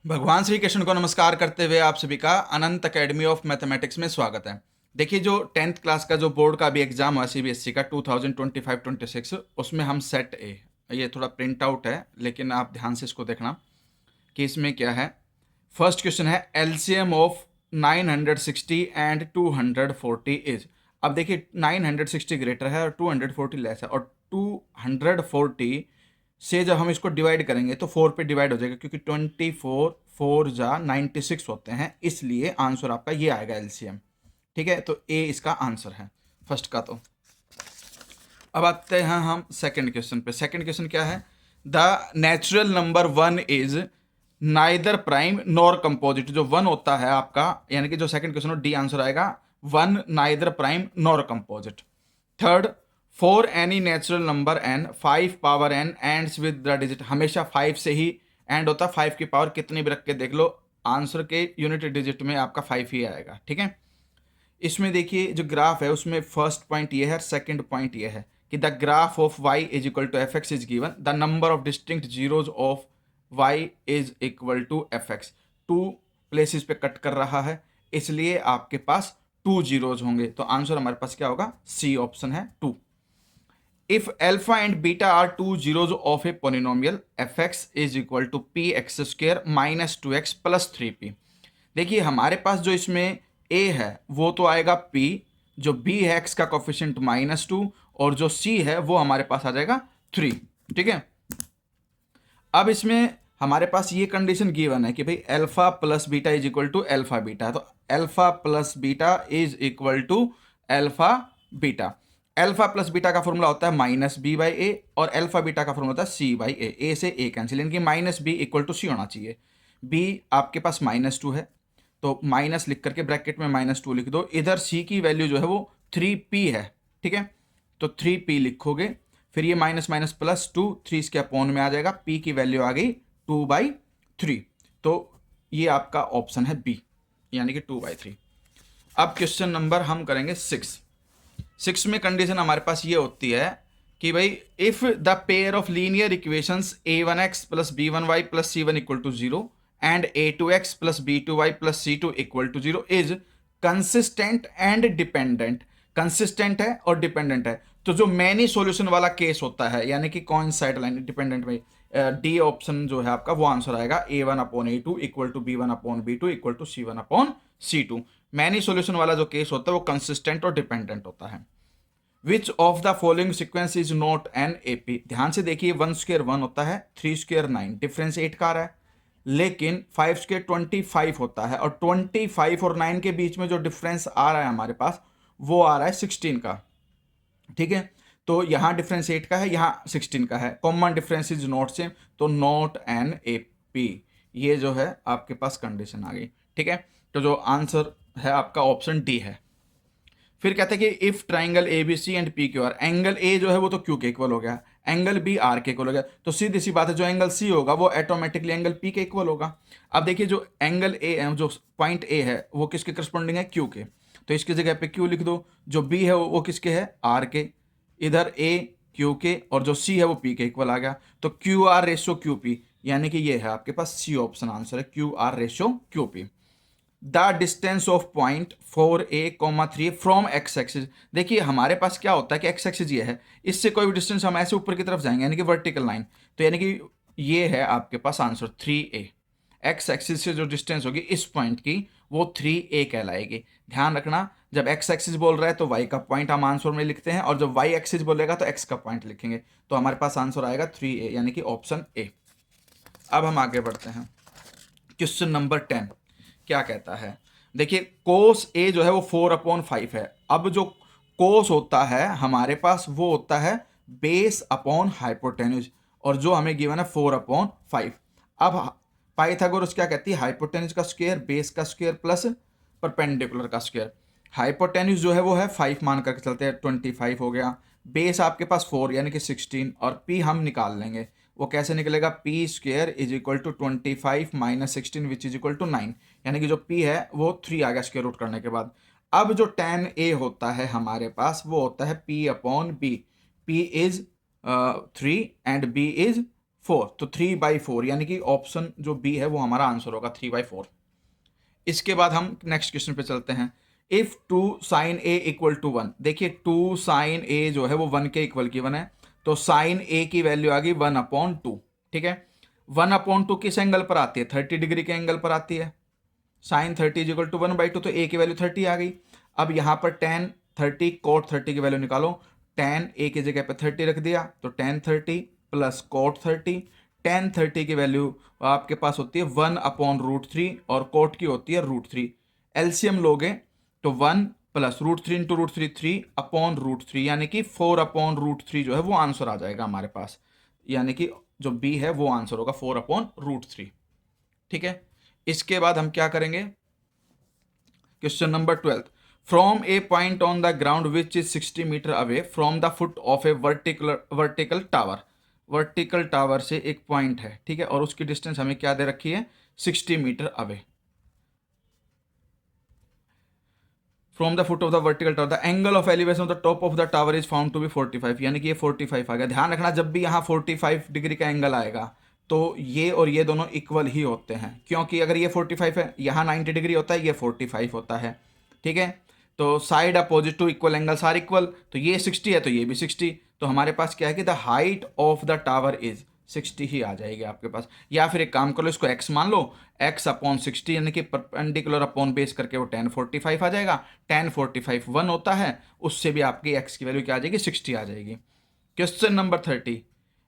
भगवान श्री कृष्ण को नमस्कार करते हुए आप सभी का अनंत एकेडमी ऑफ मैथमेटिक्स में स्वागत है। देखिए, जो 10th क्लास का जो बोर्ड का भी एग्जाम हुआ सीबीएसई का 2025-26, उसमें हम सेट ए, ये थोड़ा प्रिंट आउट है लेकिन आप ध्यान से इसको देखना कि इसमें क्या है। फर्स्ट क्वेश्चन है एलसीएम ऑफ 960 एंड 240 इज। अब देखिए 960 ग्रेटर है और 240 लेस है, और 240 से जब हम इसको डिवाइड करेंगे तो 4 पे डिवाइड हो जाएगा, क्योंकि 24 4 जा 96 होते हैं, इसलिए आंसर आपका ये आएगा एलसीएम। ठीक है, तो ए इसका आंसर है फर्स्ट का। तो अब आते हैं हम सेकंड क्वेश्चन पे। सेकंड क्वेश्चन क्या है? The natural number one is neither prime nor composite. जो वन होता है आपका, यानी कि जो सेकंड क्वेश्चन हो, डी आंसर आएगा one neither prime nor composite. Third, for any natural number N 5 power N ends with the digit. हमेशा 5 से ही एंड होता है, 5 की पावर कितनी भी रख के देख लो, आंसर के यूनिट डिजिट में आपका 5 ही आएगा। ठीक है, इसमें देखिए जो ग्राफ है उसमें फर्स्ट पॉइंट ये है, सेकंड पॉइंट ये है कि the graph of y is equal to F X is given, the number of distinct zeros of y is equal to F X. Two places पे कट कर रहा है, इसलिए आपके पास 2 जीरोज होंगे, तो आंसर हमारे पास क्या होगा? सी ऑप्शन है 2। If alpha and beta are 2 zeros of a polynomial F X is equal to P X square minus 2x plus 3p। देखिए हमारे पास जो इसमें a है वो तो आएगा p, जो b है x का कोफिशिएंट -2, और जो c है वो हमारे पास आ जाएगा 3। ठीक है, अब इसमें हमारे पास ये कंडीशन गिवन है कि भाई alpha plus beta is equal to alpha beta, तो alpha plus beta is equal to alpha beta. Alpha plus beta का फॉर्मूला होता है -b/a, और अल्फा बीटा का फॉर्मूला होता है c/a। a से a कैंसिल, यानी कि -b इक्वल टू c होना चाहिए। b आपके पास -2 है, तो माइनस लिख करके ब्रैकेट में -2 लिख दो। इधर c की वैल्यू जो है वो 3p है। ठीक है, तो 3p लिखोगे, फिर ये माइनस माइनस प्लस 2, 3 इसके अपॉन में आ जाएगा, p की वैल्यू आ गई 2/3। तो ये आपका ऑप्शन है बी, यानी कि 2/3। अब क्वेश्चन नंबर हम करेंगे 6 में कंडीशन हमारे पास ये होती है कि भाई if the pair of linear equations a1x plus b1y plus c1 equal to 0 and a2x plus b2y plus c2 equal to 0 is consistent and dependent. Consistent है और डिपेंडेंट है, तो जो मैनी सॉल्यूशन वाला केस होता है, यानी कि कोइंसाइड लाइन डिपेंडेंट में, डी ऑप्शन जो है आपका वो आंसर आएगा a1/a2 equal to b1/b2 equal to c1/c2। Many solution वाला जो केस होता है वो कंसिस्टेंट और डिपेंडेंट होता है। Which of the following sequence is not an AP. ध्यान से देखिए, 1 स्क्वायर 1 होता है, 3 स्क्वायर 9, डिफरेंस 8 का आ रहा है, लेकिन 5 स्क्वायर 25 होता है, और 25 और 9 के बीच में जो डिफरेंस आ रहा है हमारे पास वो आ रहा है 16 का। ठीक है, तो यहां डिफरेंस 8 का है, यहां 16 का है, common difference is not same, तो नॉट एन एपी। ये जो है आपके पास कंडीशन आ गई। ठीक है, तो जो आंसर है आपका ऑप्शन डी है। फिर कहते हैं कि if triangle A B C and P Q R, angle A जो है वो तो क्यू के इक्वल हो गया, एंगल बी आर के इक्वल हो गया, तो सीधी सी बात है जो एंगल सी होगा वो ऑटोमेटिकली एंगल पी के इक्वल होगा। अब देखिए जो एंगल ए है, जो पॉइंट ए है वो किसके करस्पॉन्डिंग है? क्यू के, तो इसकी जगह पे क्यू लिख दो। जो बी है वो किसके है? आर के। इधर ए क्यू के, और जो सी है वो पी के इक्वल आ गया, तो Q R ratio Q P, यानी कि ये है आपके पास सी ऑप्शन आंसर है, Q R ratio Q P. The distance of point 4a, 3 from x axis. देखिए हमारे पास क्या होता है कि एक्स एक्सिस ये है, इससे कोई भी डिस्टेंस हम ऐसे ऊपर की तरफ जाएंगे, यानी कि वर्टिकल लाइन, तो यानी कि ये है आपके पास आंसर 3a। एक्स एक्सिस से जो डिस्टेंस होगी इस पॉइंट की वो 3a कहलाएगी। ध्यान रखना, जब एक्स एक्सिस बोल रहा है तो y का पॉइंट हम आंसर में लिखते हैं, और जब y एक्सिस बोलेगा तो x का पॉइंट लिखेंगे, तो हमारे पास आंसर आएगा 3a, यानी कि ऑप्शन ए। अब हम आगे बढ़ते हैं, क्वेश्चन नंबर 10 क्या कहता है? देखिए कोस ए जो है वो 4/5 है। अब जो कोस होता है हमारे पास वो होता है बेस अपॉन हाइपोटेन्यूज, और जो हमें गिवन है 4/5। अब पाइथागोरस क्या कहती है? हाइपोटेन्यूज का स्क्वायर बेस का स्क्वायर प्लस परपेंडिकुलर का स्क्वायर। हाइपोटेन्यूज जो है वो है 5 मान करके चलते हैं, 25 हो गया, बेस आपके पास 4 यानी कि 16, और p हम निकाल लेंगे। वो कैसे निकलेगा? P square is equal to 25 minus 16 which is equal to 9, यानी कि जो p है वो 3 आ गया स्क्वायर रूट करने के बाद। अब जो tan a होता है हमारे पास वो होता है p/b, p is 3 and b is 4, तो 3/4 यानी कि ऑप्शन जो बी है वो हमारा आंसर होगा 3/4। इसके बाद हम नेक्स्ट क्वेश्चन पे चलते हैं। If 2 sine A equal to 1, देखिए 2 साइन ए जो है वो 1 के इक्वल की 1 है, तो साइन ए की वैल्यू आ गई 1/2। ठीक है, 1/2 किस एंगल पर आती है? 30 डिग्री के एंगल पर आती है। साइन 30 इज इक्वल टू 1/2, तो ए की वैल्यू 30 आ गई। अब यहां पर टेन 30 कोट 30 की वैल्यू निकालो। टेन ए की जगह पे 30 रख दिया, तो टेन 30 प्लस कोट 30। टेन 30 की वैल्यू आपके पास होती है 1/√3 और कोट की होती है √3। एलसीएम लोगे तो 1 प्लस √3 इंटू √3 3/√3, यानी कि 4/√3 जो है वो आंसर आ जाएगा हमारे पास, यानी कि जो बी है वो आंसर होगा 4/√3। ठीक है, इसके बाद हम क्या करेंगे? Question number 12। From a point on the ground which is 60 metre away from the foot of a vertical tower. Vertical tower से एक पॉइंट है, ठीक है, और उसकी डिस्टेंस हमें क्या दे रखी है? 60 metre away from the foot of the vertical tower. The angle of elevation of the top of the tower is found to be 45, यानी कि ये 45 आ गया। ध्यान रखना, जब भी यहाँ 45 डिग्री का एंगल आएगा तो ये और ये दोनों इक्वल ही होते हैं, क्योंकि अगर ये 45 है, यहाँ 90 डिग्री होता है, ये 45 होता है। ठीक है, तो side opposite to equal angles are equal, तो ये 60 है तो ये भी 60, तो हमारे पास क्या है कि the height of the tower is 60 ही आ जाएगी आपके पास। या फिर एक काम कर लो, इसको x मान लो, x/60 यानी कि परपेंडिकुलर अपॉन बेस करके वो 1045 आ जाएगा। 1045 1 होता है, उससे भी आपकी x की वैल्यू क्या आ जाएगी? 60 आ जाएगी। Question number 30।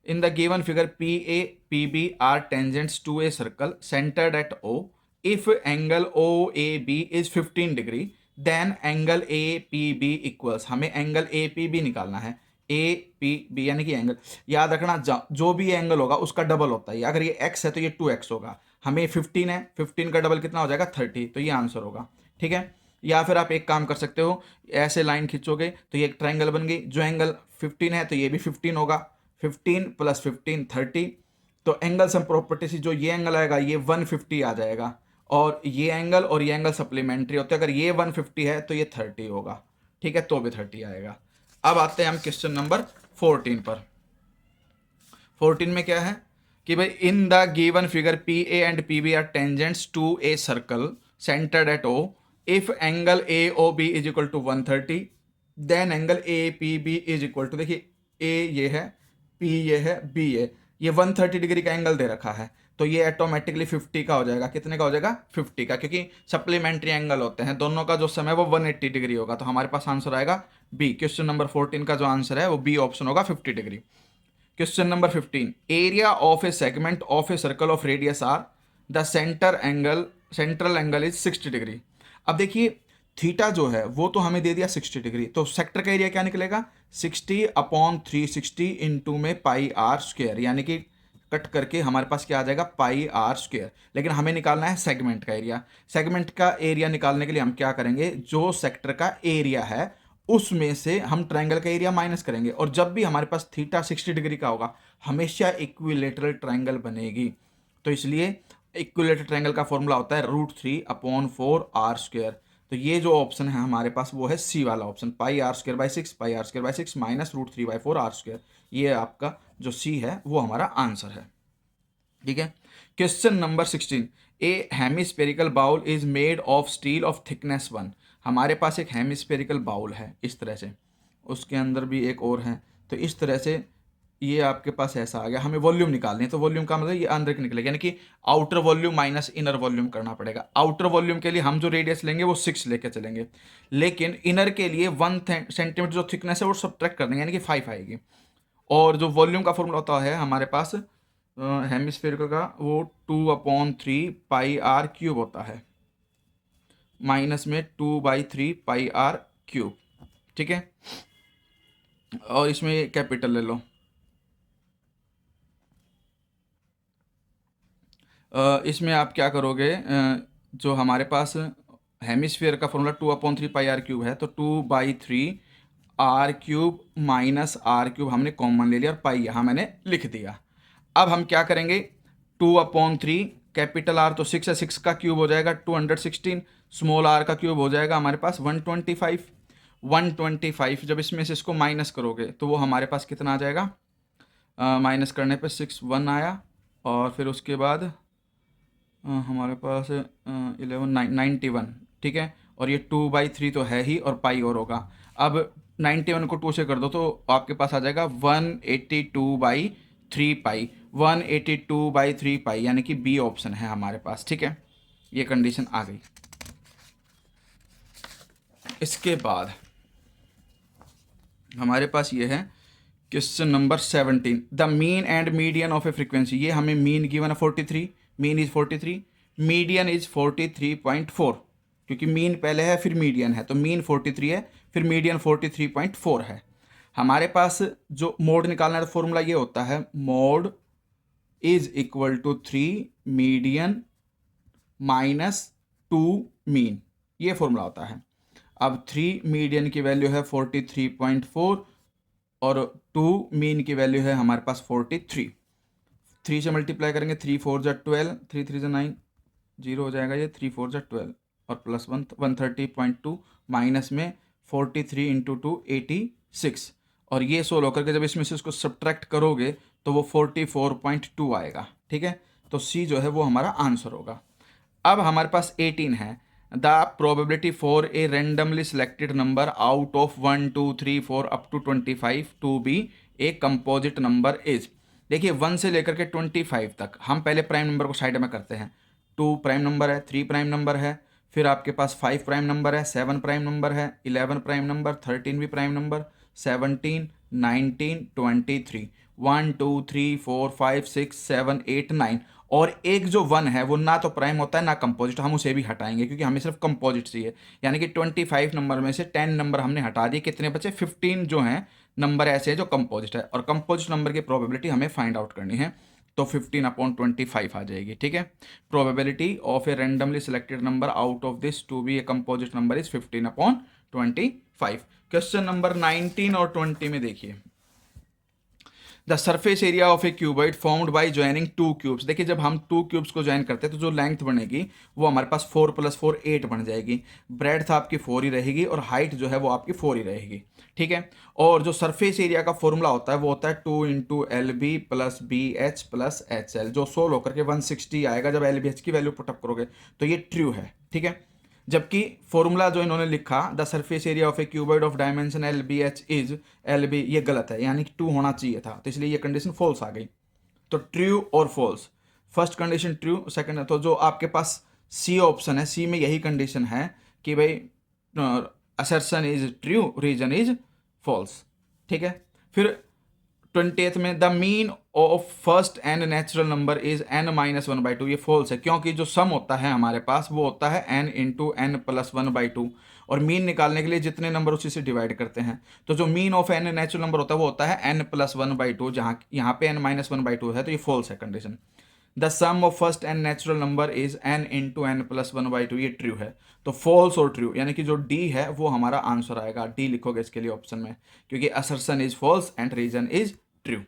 In the given figure P A P B are tangents to a circle centred at O, if angle OAB is 15 degree, then angle APB equals. हमें एंगल APB निकालना है। APB यानी कि angle, याद रखना जो भी angle होगा उसका डबल होता है। अगर ये x है तो ये 2x होगा। हमें 15 है, 15 का डबल कितना हो जाएगा? 30, तो ये आंसर होगा। ठीक है, या फिर आप एक काम कर सकते हो, ऐसे लाइन खींचोगे तो ये एक ट्राइंगल बन गई। जो एंगल 15 है तो ये भी 15 होगा, 15 प्लस 15 30। तो एंगल सम प्रॉपर्टी से जो ये एंगल आएगा ये 150 आ जाएगा, और ये एंगल सप्लीमेंट्री होते हैं। अगर ये 150 है तो ये 30 होगा। ठीक है, तो भी 30 आएगा। अब आते हैं हम क्वेश्चन नंबर 14 पर। 14 में क्या है कि भाई in the given figure P A and P B are tangents to a circle centred at O, if angle AOB is equal to 130, then angle APB is equal to, देखिए A ये है, P ये है, B ये 130 degree का angle दे रखा है, तो ये ऑटोमेटिकली 50 का हो जाएगा। कितने का हो जाएगा? 50 का, क्योंकि सप्लीमेंट्री एंगल होते हैं, दोनों का जो समय वो 180 डिग्री होगा, तो हमारे पास आंसर आएगा बी। क्वेश्चन नंबर 14 का जो आंसर है वो बी ऑप्शन होगा, 50 degree. Question number 15। Area of a segment of a circle of radius R, the central angle is 60 degree. अब देखिए थीटा जो है वो तो हमें दे दिया 60 डिग्री, तो सेक्टर का एरिया क्या निकलेगा? 60/360 इंटू में πr², यानी कि कट करके हमारे पास क्या आ जाएगा? πr²। लेकिन हमें निकालना है सेगमेंट का एरिया। सेगमेंट का एरिया निकालने के लिए हम क्या करेंगे? जो सेक्टर का एरिया है उसमें से हम ट्रायंगल का एरिया माइनस करेंगे, और जब भी हमारे पास थीटा 60 डिग्री का होगा हमेशा इक्विलेटरल ट्रायंगल बनेगी। तो इसलिए इक्विलेटरल ट्रायंगल का फॉर्मूला होता है √3/4r²। तो ये जो ऑप्शन है हमारे पास वो है सी वाला ऑप्शन, πr²/6 माइनस √3/4r²। ये आपका जो सी है वो हमारा आंसर है। ठीक है, question number 16। A hemispherical bowl is made of steel of thickness 1। हमारे पास एक हेमिस्फेरिकल बाउल है इस तरह से, उसके अंदर भी एक और है, तो इस तरह से ये आपके पास ऐसा आ गया। हमें वॉल्यूम निकालनी है, तो वॉल्यूम का मतलब ये अंदर की निकलेगा, यानी कि outer volume minus inner volume करना पड़ेगा। आउटर वॉल्यूम के लिए हम जो रेडियस लेंगे वो 6 लेके चलेंगे, लेकिन इनर के लिए 1 सेंटीमीटर जो थिकनेस है वो सब्ट्रैक्ट कर देंगे, यानी कि 5 आएगी। और जो वॉल्यूम का फॉर्मूला होता है हमारे पास हेमिस्फेरिकल का, वो 2/3 πr³ होता है, माइनस में 2/3 πr³। ठीक है, और इसमें कैपिटल ले लो। इसमें आप क्या करोगे? जो हमारे पास हेमिस्फीयर का फॉर्मूला 2/3 πr³ है, तो 2/3 r³ -r³ हमने कॉमन ले लिया और पाई यहाँ मैंने लिख दिया। अब हम क्या करेंगे? 2/3 कैपिटल R तो 6 है, 6 का क्यूब हो जाएगा 216, स्मॉल r का क्यूब हो जाएगा हमारे पास 125। 125 जब इसमें से इसको माइनस करोगे तो वो हमारे पास कितना आ जाएगा? माइनस करने पे 6 1 आया, और फिर उसके बाद हमारे पास 91, ठीक है। और ये 2/3 तो है ही, और पाई और होगा। अब 91 को 2 से कर दो तो आपके पास आ जाएगा 182/3 पाई, 182/3 पाई, यानी कि बी ऑप्शन है हमारे पास, ठीक है। ये कंडीशन आ गई। इसके बाद हमारे पास ये है question number 17, the mean and median of A frequency. ये हमें मीन गिवन है 43, मीन इज 43, मीडियन इज 43.4, क्योंकि मीन पहले है फिर मीडियन है, तो मीन 43 है, फिर मीडियन 43.4 है। हमारे पास जो मोड निकालना है तो फॉर्मूला ये होता है, mode is equal to 3 median minus 2 mean, ये फॉर्मूला होता है। अब 3 मीडियन की वैल्यू है 43.4 और 2 मीन की वैल्यू है हमारे पास 43। 3 से मल्टीप्लाई करेंगे, 3 4 जा 12, 3 3 जा 9, 0 हो जाएगा ये, 3 4 जा 12 और प्लस 130.2 माइनस में 43 इंटू 2 86, और ये सोल्व होकर के जब इसमें से इसको सब्ट्रैक्ट करोगे तो वो 44.2 आएगा, ठीक है। तो सी जो है वो हमारा आंसर होगा। अब हमारे पास 18 है, the probability for a randomly selected number out of 1 2 3 4 up to 25 to be a composite number is. देखिए 1 से लेकर के 25 तक हम पहले प्राइम नंबर को साइड में करते हैं। 2 प्राइम नंबर है, 3 प्राइम नंबर है, फिर आपके पास 5 प्राइम नंबर है, 7 प्राइम नंबर है, 11 प्राइम नंबर, 13 भी प्राइम नंबर, 17 19 23, 1 2 3 4 5 6 7 8 9, और एक जो 1 है वो ना तो प्राइम होता है ना कंपोजिट, हम उसे भी हटाएंगे क्योंकि हमें सिर्फ कंपोजिट चाहिए। यानी कि 25 नंबर में से 10 नंबर हमने हटा दिए, कितने बचे 15 जो हैं नंबर ऐसे हैं जो कंपोजिट है, और कंपोजिट नंबर की प्रोबेबिलिटी हमें फाइंड आउट करनी है, तो 15/25 आ जाएगी, ठीक है। Probability of a randomly selected number out of this to be a composite number is 15/25। Question number 19 और 20 में देखिए, the surface area of a cuboid formed by joining 2 cubes. देखिए जब हम 2 क्यूब्स को ज्वाइन करते हैं तो जो लेंथ बनेगी वो हमारे पास 4 + 4 8 बन जाएगी, ब्रेड्थ आपकी 4 ही रहेगी और हाइट जो है वो आपकी 4 ही रहेगी, ठीक है। और जो सरफेस एरिया का फॉर्मूला होता है वो होता है 2 × LB + BH + HL, जो सोल्व होकर के 160 आएगा जब LBH की वैल्यू पुटअप करोगे, तो ये ट्रू है, ठीक है। जबकि फॉर्मूला जो इन्होंने लिखा, the surface area of a cuboid of dimension LBH is LB, ये गलत है, यानी कि 2 होना चाहिए था, तो इसलिए ये कंडीशन फॉल्स आ गई। तो ट्रू और false, first condition true, second, तो जो आपके पास सी ऑप्शन है, सी में यही कंडीशन है कि भाई assertion is true, reason is false, ठीक है। फिर 20th में, the mean of first N natural number is n - 1/2, ये फॉल्स है क्योंकि जो सम होता है हमारे पास वो होता है n × n + 1/2, और मीन निकालने के लिए जितने नंबर उसी से डिवाइड करते हैं, तो जो mean of n natural number होता है वो होता है n + 1/2, जहाँ यहाँ पे n - 1/2 है, तो ये फॉल्स है condition. The sum of first N natural number is n × n + 1/2, ये ट्रू है। तो फॉल्स और ट्रू, यानी कि जो डी है वो हमारा आंसर आएगा, डी लिखोगे इसके लिए ऑप्शन में, क्योंकि assertion is false and reason is true.